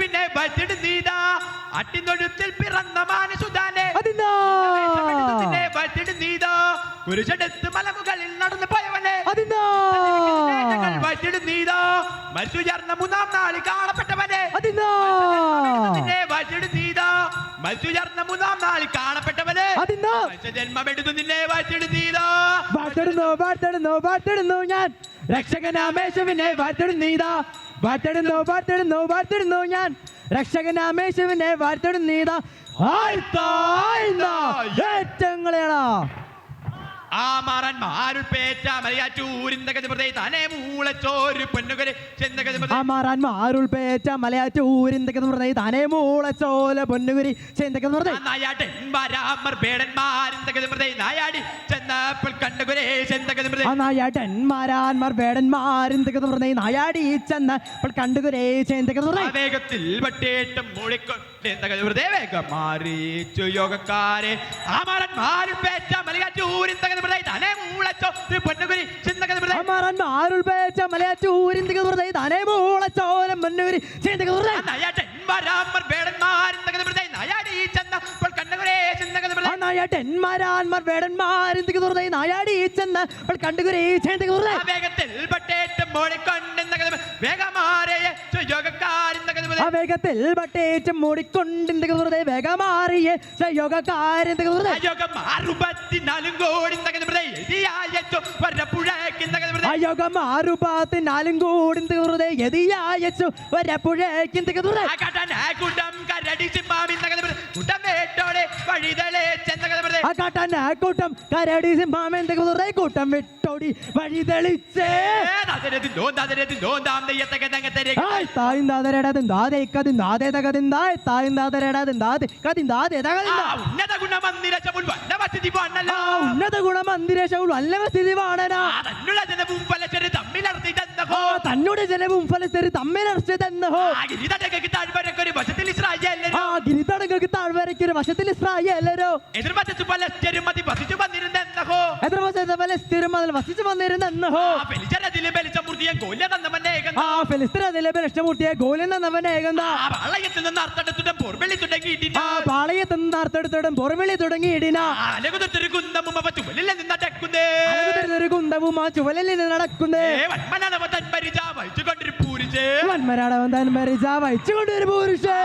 പിന്നെ വറ്റിടുന്നീതാ അട്ടിനൊഴുത്തിൽ പിറന്ന മാനസുതാനെ വറ്റിടുന്നീതാ കുരിശെടുത്ത് മലമുകളിൽ നടന്നു പോയവനെ വറ്റിടുന്നീതാ മരിച്ചു ചേർന്ന മൂന്നാം നാളിൽ കാണപ്പെട്ടവനെ വറ്റിടുന്നീതാ മരിച്ചു ചേർന്ന മൂന്നാം നാളിൽ കാണപ്പെട്ടവനെ ജന്മമെടുത്തു നിന്നെ വറ്റിടുന്നീതാ വാഴ്ത്തിടുന്നു ഞാൻ രക്ഷകനാമേശുവിനെ വാഴ്ത്തിടുന്നീതാ വാഴ്ത്തിടുന്നു ഞാൻ രക്ഷകനാമേശുവിനെ വാഴ്ത്തിടുന്നീതാ ഏറ്റങ്ങളെയാ ആമാറാൻമാരുൾ പേറ്റ മലയാറ്റൂരിന്തകതിമൃതേ താനേ മൂളച്ചോരു പൊന്നുകരെ ആമാറാൻമാരുൾ പേറ്റ മലയാറ്റൂരിന്തകതിമൃതേ താനേ മൂളച്ചോല പൊന്നുകരി ചെന്തകതിമൃതേ നായാട്ടന്മാരാമർ പേടന്മാരിന്തകതിമൃതേ നായാടി ചെന്നപ്പോൾ കണ്ടുകുരേ ചെന്തകതിമൃതേ നായാട്ടന്മാരാൻമാർ പേടന്മാരിന്തകതിമൃതേ നായാടി ചെന്നപ്പോൾ കണ്ടുകുരേ ചെന്തകതിമൃതേ വേഗത്തിൽ വട്ടേറ്റം മൂളിക്കൊണ്ടേ വേഗം മാറിച്ചു യോഗക്കാരെ ആമാറാൻമാരുൾ പേറ്റ മലയാറ്റൂരിന്തക വേഗത്തിൽ വട്ടേറ്റം മൂടിക്കൊണ്ടിന്റെ വേഗമാറിയ യോഗക്കാരൻ യോഗം കൂടി എതിയായച്ചു വരപ്പുഴയ്ക്കും കൂട്ടം കരടി സിംഹാമെന്ത കൂട്ടം വിട്ടോടി വഴിതെളിച്ചേ ഉന്നത ഗുണമന്ദിരശവും നല്ല സ്ഥിതിവാണനാ തന്നോട് ജനവും ഫലസ്ഥിതി തമ്മിലർച്ചതെന്നോ ഗിരിതടങ്ങൾക്ക് താഴ്വരയ്ക്കൊരു വശത്തിൽ ഇസ്രായേലരോ എതിർവശത്ത് വസിച്ചു വന്നിരുന്നെന്നോ ഫെലിസ്തീനതിലെ ബലിഷ്ടമൂർത്തിയെ ഗോലിൽ നിന്നവനേകുന്ന പാളയത്തിൽ നിന്ന് അർത്ഥെടുത്തോടും പൊറവിളി തുടങ്ങിയിടിന കുന്തവും ആ ചുവലിൽ നിന്ന് നടക്കുന്നേ വന്മരാടവൻ തൻ പരിച വഹിച്ചുകൊണ്ടൊരു പുരുഷേ